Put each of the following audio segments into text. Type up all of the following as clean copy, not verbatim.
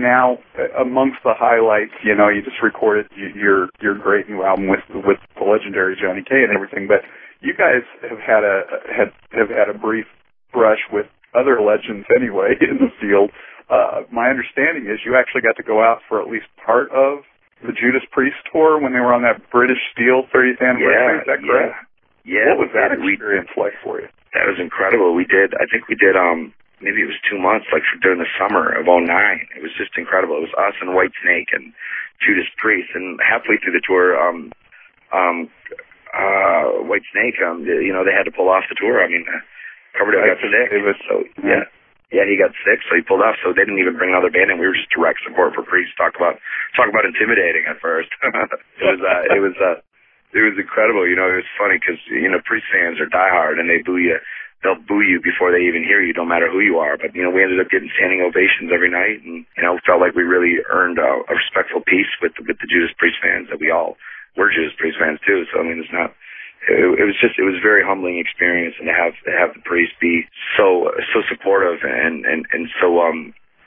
now, amongst the highlights, you know, you just recorded your great new album with the legendary Johnny K and everything, but you guys have had a brief brush with other legends anyway in the field. My understanding is you actually got to go out for at least part of the Judas Priest tour when they were on that British Steel 30th anniversary. Is that correct? Yeah. What was that experience like for you? That was incredible. I think we did maybe it was 2 months, like during the summer of '09. It was just incredible. It was us and Whitesnake and Judas Priest, and halfway through the tour, Whitesnake, you know, they had to pull off the tour. I mean, Coverdale got sick. Yeah, he got sick, so he pulled off. So they didn't even bring another band in. We were just direct support for Priest. Talk about intimidating at first. It was incredible. You know, it was funny because, you know, Priest fans are diehard and they boo you. They'll boo you before they even hear you, no matter who you are. But, you know, we ended up getting standing ovations every night, and, you know, felt like we really earned a respectful peace with the Judas Priest fans, that we all were Judas Priest fans too. So, I mean, it was a very humbling experience, and to have the Priest be so supportive and so,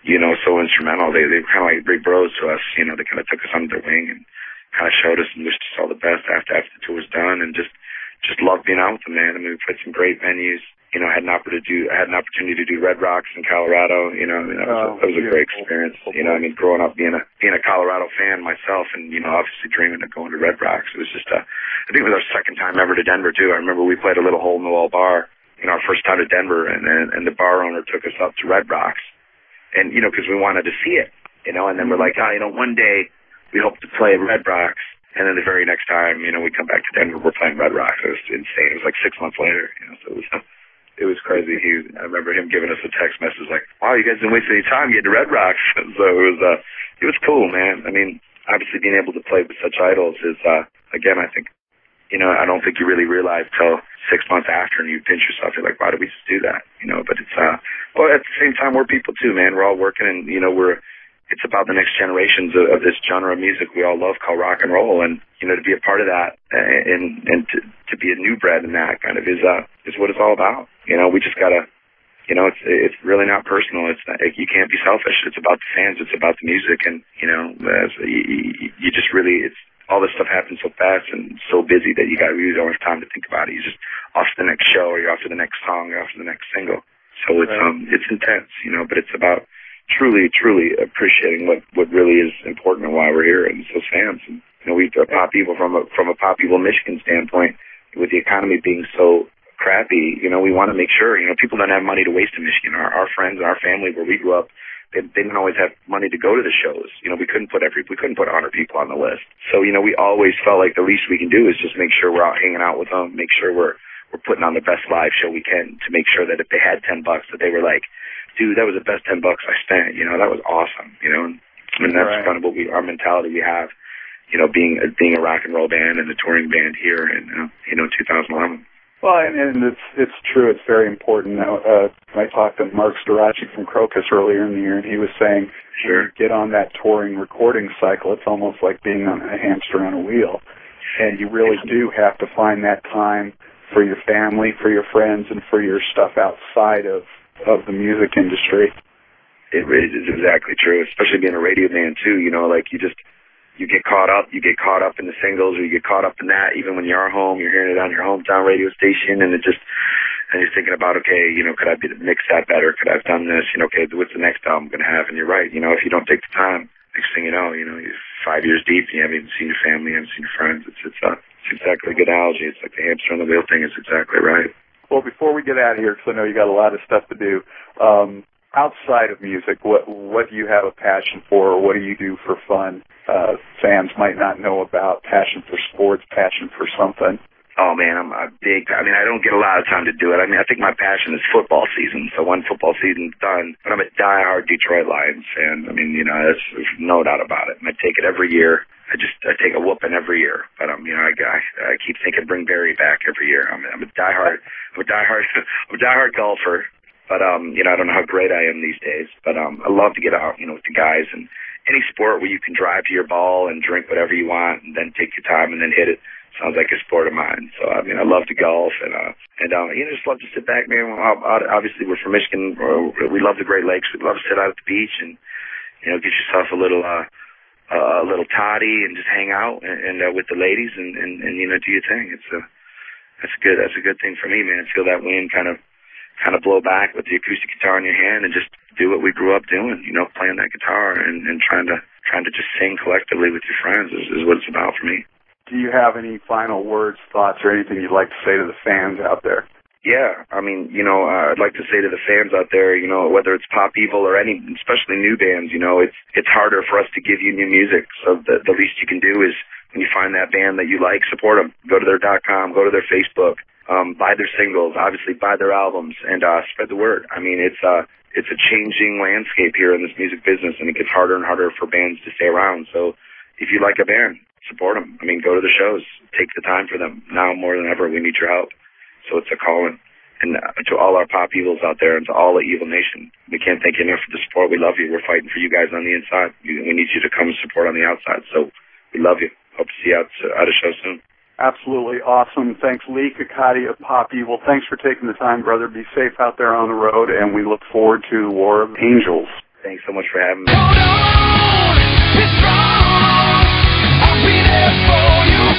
you know, so instrumental. They were kind of like big bros to us. You know, they kind of took us under their wing and kind of showed us and wished us all the best after the tour was done, and just loved being out with them, man. I mean, we played some great venues. You know, I had an opportunity to do Red Rocks in Colorado. You know, I mean, that was a great experience. You know, I mean, growing up being a Colorado fan myself, and, you know, obviously dreaming of going to Red Rocks. It was just I think it was our second time ever to Denver too. I remember we played a little hole in the wall bar, you know, our first time to Denver, and the bar owner took us up to Red Rocks, and, you know, because we wanted to see it, you know, and then we're like, you know, one day we hope to play Red Rocks. And then the very next time, you know, we come back to Denver, we're playing Red Rocks. It was insane. It was like 6 months later, you know, so it was crazy. I remember him giving us a text message like, wow, you guys didn't waste any time getting to Red Rocks. So it was cool, man. I mean, obviously being able to play with such idols is, again, I think, you know, I don't think you really realize till 6 months after, and you pinch yourself, you're like, why did we just do that? You know, but it's, well, at the same time, we're people too, man. We're all working, and, you know, it's about the next generations of this genre of music we all love called rock and roll, and, you know, to be a part of that and to be a new bred in that kind of is what it's all about. You know, we just gotta, you know, it's really not personal. It's not, you can't be selfish. It's about the fans. It's about the music, and, you know, you just really, it's all this stuff happens so fast and so busy that you really don't have time to think about it. You just off to the next show, or you're off to the next song, or off to the next single. So it's intense, you know, but it's about truly appreciating what really is important and why we're here, and those fans. And, you know, we've Pop Evil from a Pop Evil Michigan standpoint, with the economy being so crappy, you know, we want to make sure, you know, people don't have money to waste in Michigan. Our friends and our family where we grew up, they didn't always have money to go to the shows. You know, we couldn't put 100 people on the list. So, you know, we always felt like the least we can do is just make sure we're out hanging out with them, make sure we're putting on the best live show we can, to make sure that if they had $10, that they were like, dude, that was the best $10 I spent. You know, that was awesome. You know, and that's kind of what our mentality we have. You know, being a rock and roll band and a touring band here in 2011. Well, and it's true. It's very important. I talked to Mark Storaci from Crocus earlier in the year, and he was saying, when you get on that touring recording cycle, it's almost like being on a hamster on a wheel, and you really do have to find that time for your family, for your friends, and for your stuff outside of the music industry. It really is exactly true, especially being a radio band too. You know, like you get caught up in the singles, or you get caught up in that. Even when you're home, you're hearing it on your hometown radio station, and you're thinking about, okay, you know, could I mix that better? Could I have done this? You know, okay, what's the next album going to have? And you're right. You know, if you don't take the time, next thing you know, you're 5 years deep, and you haven't even seen your family, you haven't seen your friends. It's exactly a good analogy. It's like the hamster on the wheel thing is exactly right. Well, before we get out of here, because I know you got a lot of stuff to do, outside of music, what do you have a passion for, or what do you do for fun? Fans might not know about passion for sports, passion for something. Oh, man, I don't get a lot of time to do it. I mean, I think my passion is football season. So when football season's done, but I'm a diehard Detroit Lions fan. I mean, you know, there's no doubt about it. And I take it every year. I take a whooping every year. But, you know, I keep thinking bring Barry back every year. I'm a diehard golfer. But, you know, I don't know how great I am these days. But I love to get out, you know, with the guys. And any sport where you can drive to your ball and drink whatever you want and then take your time and then hit it sounds like a sport of mine. So, I mean, I love to golf and you know, just love to sit back, man. Obviously, we're from Michigan. We love the Great Lakes. We love to sit out at the beach and, get yourself a little toddy and just hang out and with the ladies and do your thing. That's a good thing for me, man. Feel that wind kind of blow back with the acoustic guitar in your hand and just do what we grew up doing, playing that guitar and trying to just sing collectively with your friends is what it's about for me. Do you have any final words, thoughts, or anything you'd like to say to the fans out there? Yeah, I mean, I'd like to say to the fans out there, whether it's Pop Evil or any, especially new bands, it's harder for us to give you new music. So the least you can do is when you find that band that you like, support them. Go to their .com, go to their Facebook, buy their singles, obviously buy their albums, and spread the word. I mean, it's a changing landscape here in this music business, and it gets harder and harder for bands to stay around. So if you like a band, support them. I mean, go to the shows, take the time for them. Now more than ever, we need your help. So it's a calling. And to all our Pop Evils out there and to all the Evil Nation, we can't thank you enough for the support. We love you. We're fighting for you guys on the inside. We need you to come and support on the outside. So we love you. Hope to see you at a show soon. Absolutely awesome. Thanks, Leigh Kakaty of Pop Evil. Thanks for taking the time, brother. Be safe out there on the road, and we look forward to War of Angels. Thanks so much for having me. Hold on, be strong. I'll be there for you.